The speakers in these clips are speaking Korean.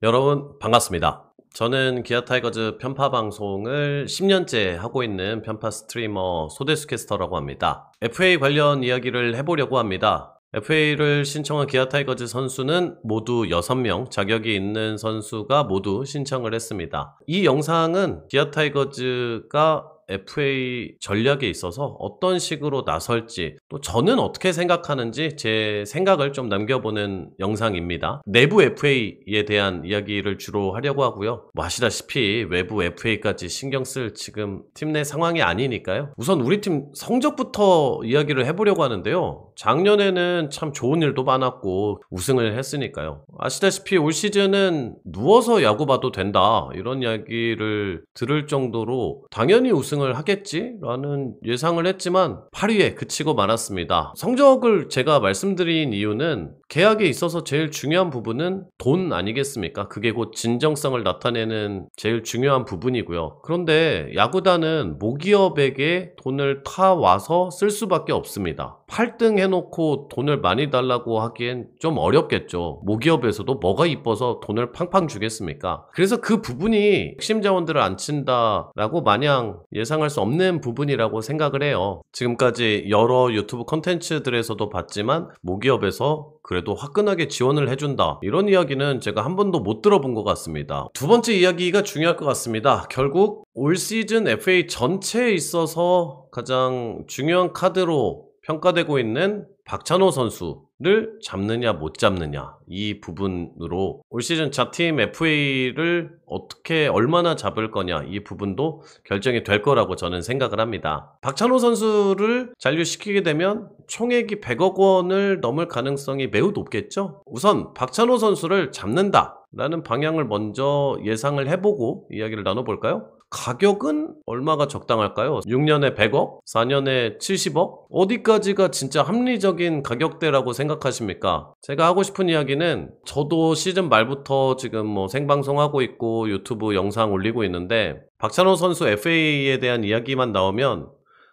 여러분 반갑습니다. 저는 기아 타이거즈 편파 방송을 10년째 하고 있는 편파 스트리머 소대수 캐스터라고 합니다. FA 관련 이야기를 해보려고 합니다. FA를 신청한 기아 타이거즈 선수는 모두 6명, 자격이 있는 선수가 모두 신청을 했습니다. 이 영상은 기아 타이거즈가 FA 전략에 있어서 어떤 식으로 나설지, 또 저는 어떻게 생각하는지 제 생각을 좀 남겨보는 영상입니다. 내부 FA에 대한 이야기를 주로 하려고 하고요. 아시다시피 외부 FA까지 신경 쓸 지금 팀 내 상황이 아니니까요. 우선 우리 팀 성적부터 이야기를 해보려고 하는데요. 작년에는 참 좋은 일도 많았고 우승을 했으니까요. 아시다시피 올 시즌은 누워서 야구 봐도 된다, 이런 이야기를 들을 정도로 당연히 우승을 하겠지라는 예상을 했지만 8위에 그치고 말았습니다. 성적을 제가 말씀드린 이유는 계약에 있어서 제일 중요한 부분은 돈 아니겠습니까? 그게 곧 진정성을 나타내는 제일 중요한 부분이고요. 그런데 야구단은 모기업에게 돈을 타와서 쓸 수밖에 없습니다. 8등 해놓고 돈을 많이 달라고 하기엔 좀 어렵겠죠. 모기업에서도 뭐가 이뻐서 돈을 팡팡 주겠습니까? 그래서 그 부분이 핵심 자원들을 안 친다라고 마냥 예상할 수 없는 부분이라고 생각을 해요. 지금까지 여러 유튜브 콘텐츠들에서도 봤지만 모기업에서 그래도 화끈하게 지원을 해준다, 이런 이야기는 제가 한 번도 못 들어본 것 같습니다. 두 번째 이야기가 중요할 것 같습니다. 결국 올 시즌 FA 전체에 있어서 가장 중요한 카드로 평가되고 있는 박찬호 선수를 잡느냐 못 잡느냐, 이 부분으로 올 시즌 자팀 FA를 어떻게 얼마나 잡을 거냐, 이 부분도 결정이 될 거라고 저는 생각을 합니다. 박찬호 선수를 잔류시키게 되면 총액이 100억 원을 넘을 가능성이 매우 높겠죠. 우선 박찬호 선수를 잡는다 라는 방향을 먼저 예상을 해보고 이야기를 나눠볼까요? 가격은 얼마가 적당할까요? 6년에 100억? 4년에 70억? 어디까지가 진짜 합리적인 가격대라고 생각하십니까? 제가 하고 싶은 이야기는, 저도 시즌 말부터 지금 생방송하고 있고 유튜브 영상 올리고 있는데, 박찬호 선수 FA에 대한 이야기만 나오면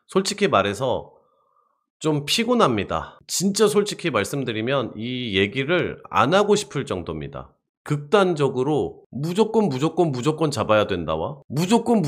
솔직히 말해서 좀 피곤합니다. 진짜 솔직히 말씀드리면 이 얘기를 안 하고 싶을 정도입니다. 극단적으로 무조건 잡아야 된다와 무조건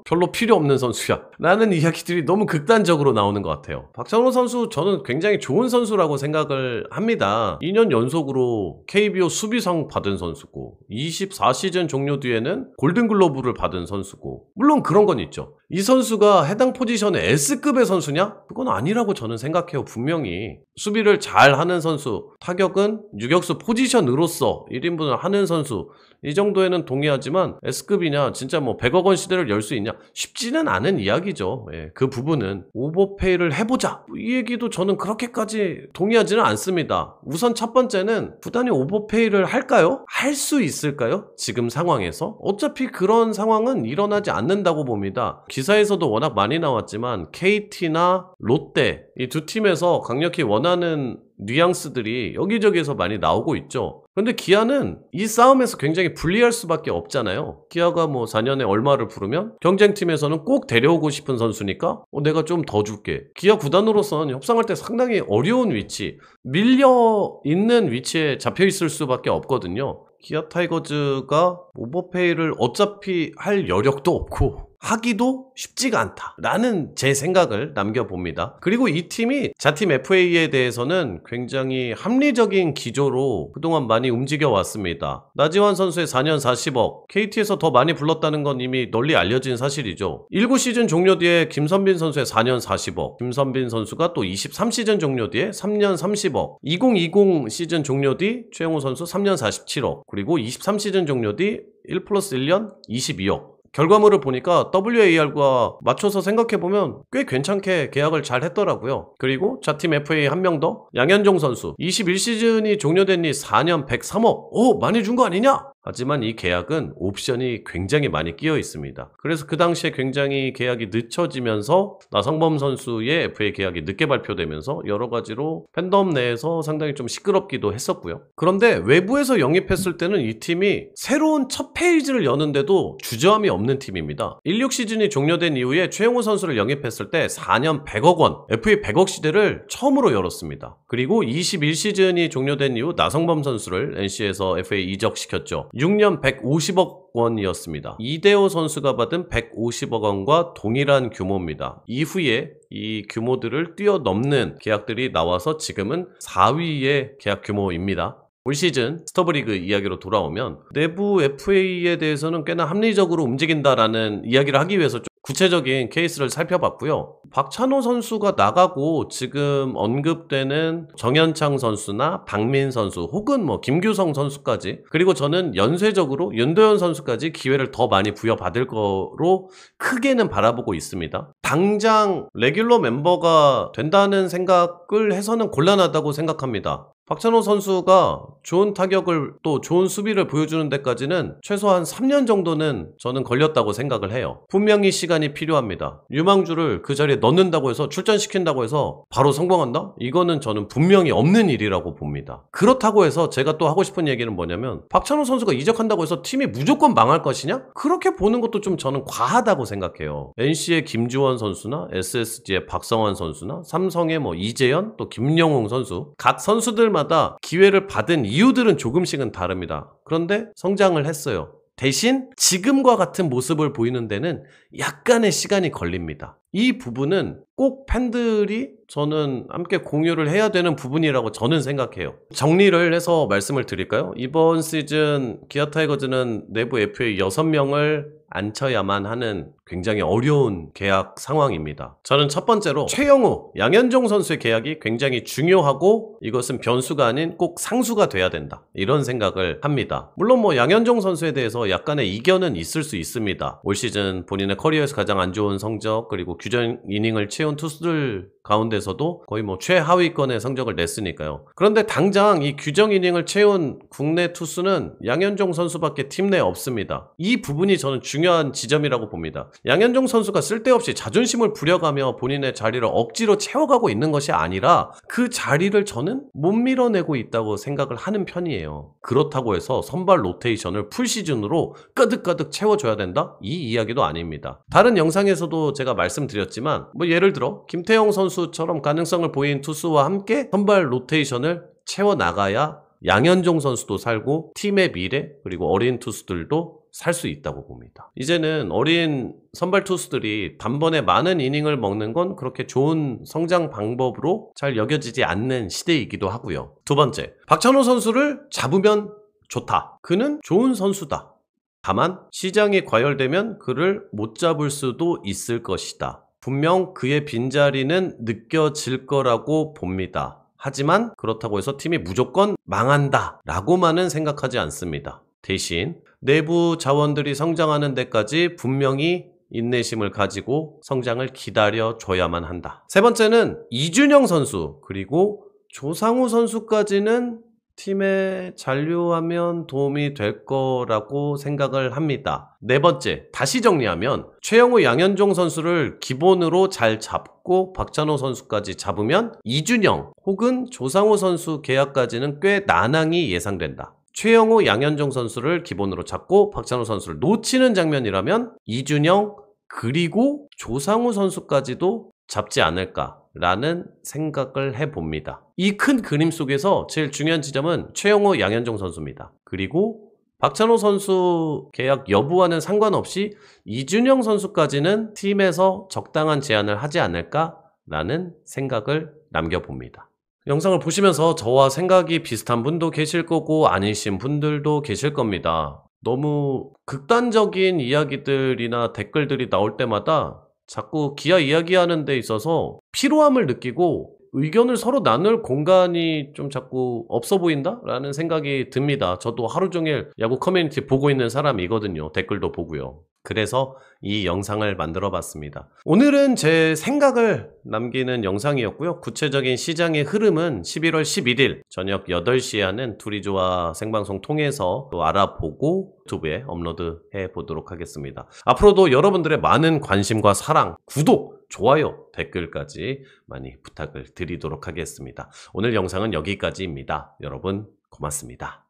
별로 필요 없는 선수야 라는 이야기들이 너무 극단적으로 나오는 것 같아요. 박찬호 선수 저는 굉장히 좋은 선수라고 생각을 합니다. 2년 연속으로 KBO 수비상 받은 선수고 24시즌 종료 뒤에는 골든글러브를 받은 선수고, 물론 그런 건 있죠. 이 선수가 해당 포지션의 S급의 선수냐? 그건 아니라고 저는 생각해요. 분명히 수비를 잘 하는 선수, 타격은 유격수 포지션으로서 1인분을 하는 선수, 이 정도에는 동의하지만 S급이냐, 진짜 100억 원 시대를 열 수 있냐, 쉽지는 않은 이야기죠. 그 부분은 오버페이를 해보자, 이 얘기도 저는 그렇게까지 동의하지는 않습니다. 우선 첫 번째는 구단이 오버페이를 할까요? 할 수 있을까요? 지금 상황에서 어차피 그런 상황은 일어나지 않는다고 봅니다. 기사에서도 워낙 많이 나왔지만 KT나 롯데, 이 두 팀에서 강력히 원하는 뉘앙스들이 여기저기에서 많이 나오고 있죠. 근데 기아는 이 싸움에서 굉장히 불리할 수밖에 없잖아요. 기아가 4년에 얼마를 부르면 경쟁팀에서는 꼭 데려오고 싶은 선수니까 내가 좀 더 줄게. 기아 구단으로서는 협상할 때 상당히 어려운 위치, 밀려 있는 위치에 잡혀 있을 수밖에 없거든요. 기아 타이거즈가 오버페이를 어차피 할 여력도 없고 하기도 쉽지가 않다라는 제 생각을 남겨봅니다. 그리고 이 팀이 자팀 FA에 대해서는 굉장히 합리적인 기조로 그동안 많이 움직여왔습니다. 나지완 선수의 4년 40억, KT에서 더 많이 불렀다는 건 이미 널리 알려진 사실이죠. 19시즌 종료 뒤에 김선빈 선수의 4년 40억, 김선빈 선수가 또 23시즌 종료 뒤에 3년 30억, 2020 시즌 종료 뒤 최영우 선수 3년 47억, 그리고 23시즌 종료 뒤 1+1년 22억. 결과물을 보니까 WAR과 맞춰서 생각해보면 꽤 괜찮게 계약을 잘 했더라고요. 그리고 자팀 FA 한 명 더, 양현종 선수 21시즌이 종료된 이 4년 103억. 오, 많이 준 거 아니냐? 하지만 이 계약은 옵션이 굉장히 많이 끼어 있습니다. 그래서 그 당시에 굉장히 계약이 늦춰지면서 나성범 선수의 FA 계약이 늦게 발표되면서 여러 가지로 팬덤 내에서 상당히 좀 시끄럽기도 했었고요. 그런데 외부에서 영입했을 때는 이 팀이 새로운 첫 페이지를 여는데도 주저함이 없는 팀입니다. 16 시즌이 종료된 이후에 최용호 선수를 영입했을 때 4년 100억 원, FA 100억 시대를 처음으로 열었습니다. 그리고 21 시즌이 종료된 이후 나성범 선수를 NC에서 FA 이적시켰죠. 6년 150억 원이었습니다. 이대호 선수가 받은 150억 원과 동일한 규모입니다. 이후에 이 규모들을 뛰어넘는 계약들이 나와서 지금은 4위의 계약 규모입니다. 올 시즌 스토브리그 이야기로 돌아오면 내부 FA에 대해서는 꽤나 합리적으로 움직인다라는 이야기를 하기 위해서 좀 구체적인 케이스를 살펴봤고요. 박찬호 선수가 나가고 지금 언급되는 정현창 선수나 박민 선수 혹은 김규성 선수까지, 그리고 저는 연쇄적으로 윤도현 선수까지 기회를 더 많이 부여받을 거로 크게는 바라보고 있습니다. 당장 레귤러 멤버가 된다는 생각을 해서는 곤란하다고 생각합니다. 박찬호 선수가 좋은 타격을 또 좋은 수비를 보여주는 데까지는 최소한 3년 정도는 저는 걸렸다고 생각을 해요. 분명히 시간이 필요합니다. 유망주를 그 자리에 넣는다고 해서 출전시킨다고 해서 바로 성공한다? 이거는 저는 분명히 없는 일이라고 봅니다. 그렇다고 해서 제가 또 하고 싶은 얘기는 뭐냐면 박찬호 선수가 이적한다고 해서 팀이 무조건 망할 것이냐? 그렇게 보는 것도 좀 저는 과하다고 생각해요. NC의 김주원 선수나 SSG의 박성환 선수나 삼성의 이재현 또 김영웅 선수, 각 선수들만 기회를 받은 이유들은 조금씩은 다릅니다. 그런데 성장을 했어요. 대신 지금과 같은 모습을 보이는 데는 약간의 시간이 걸립니다. 이 부분은 꼭 팬들이 저는 함께 공유를 해야 되는 부분이라고 저는 생각해요. 정리를 해서 말씀을 드릴까요? 이번 시즌 기아 타이거즈는 내부 FA 6명을 앉혀야만 하는 굉장히 어려운 계약 상황입니다. 저는 첫 번째로 최영우, 양현종 선수의 계약이 굉장히 중요하고 이것은 변수가 아닌 꼭 상수가 돼야 된다, 이런 생각을 합니다. 물론 양현종 선수에 대해서 약간의 이견은 있을 수 있습니다. 올 시즌 본인의 커리어에서 가장 안 좋은 성적, 그리고 규정 이닝을 채운 투수들 가운데서도 거의 최하위권의 성적을 냈으니까요. 그런데 당장 이 규정 이닝을 채운 국내 투수는 양현종 선수밖에 팀 내에 없습니다. 이 부분이 저는 중요한 지점이라고 봅니다. 양현종 선수가 쓸데없이 자존심을 부려가며 본인의 자리를 억지로 채워가고 있는 것이 아니라 그 자리를 저는 못 밀어내고 있다고 생각을 하는 편이에요. 그렇다고 해서 선발 로테이션을 풀시즌으로 가득가득 채워줘야 된다? 이 이야기도 아닙니다. 다른 영상에서도 제가 말씀드렸지만 예를 들어 김태형 선수처럼 가능성을 보인 투수와 함께 선발 로테이션을 채워나가야 양현종 선수도 살고 팀의 미래, 그리고 어린 투수들도 살 수 있다고 봅니다. 이제는 어린 선발 투수들이 단번에 많은 이닝을 먹는 건 그렇게 좋은 성장 방법으로 잘 여겨지지 않는 시대이기도 하고요. 두 번째, 박찬호 선수를 잡으면 좋다. 그는 좋은 선수다. 다만 시장이 과열되면 그를 못 잡을 수도 있을 것이다. 분명 그의 빈자리는 느껴질 거라고 봅니다. 하지만 그렇다고 해서 팀이 무조건 망한다 라고만은 생각하지 않습니다. 대신 내부 자원들이 성장하는 데까지 분명히 인내심을 가지고 성장을 기다려줘야만 한다. 세 번째는 이준영 선수 그리고 조상우 선수까지는 팀에 잔류하면 도움이 될 거라고 생각을 합니다. 네 번째, 다시 정리하면 최영우, 양현종 선수를 기본으로 잘 잡고 박찬호 선수까지 잡으면 이준영 혹은 조상우 선수 계약까지는 꽤 난항이 예상된다. 최영우, 양현종 선수를 기본으로 잡고 박찬호 선수를 놓치는 장면이라면 이준영 그리고 조상우 선수까지도 잡지 않을까라는 생각을 해봅니다. 이 큰 그림 속에서 제일 중요한 지점은 최영우, 양현종 선수입니다. 그리고 박찬호 선수 계약 여부와는 상관없이 이준영 선수까지는 팀에서 적당한 제안을 하지 않을까라는 생각을 남겨봅니다. 영상을 보시면서 저와 생각이 비슷한 분도 계실 거고 아니신 분들도 계실 겁니다. 너무 극단적인 이야기들이나 댓글들이 나올 때마다 자꾸 기아 이야기하는 데 있어서 피로함을 느끼고 의견을 서로 나눌 공간이 좀 자꾸 없어 보인다라는 생각이 듭니다. 저도 하루 종일 야구 커뮤니티 보고 있는 사람이거든요. 댓글도 보고요. 그래서 이 영상을 만들어 봤습니다. 오늘은 제 생각을 남기는 영상이었고요. 구체적인 시장의 흐름은 11월 11일 저녁 8시에 하는 투리조와 생방송 통해서 또 알아보고 유튜브에 업로드해 보도록 하겠습니다. 앞으로도 여러분들의 많은 관심과 사랑, 구독, 좋아요, 댓글까지 많이 부탁을 드리도록 하겠습니다. 오늘 영상은 여기까지입니다. 여러분 고맙습니다.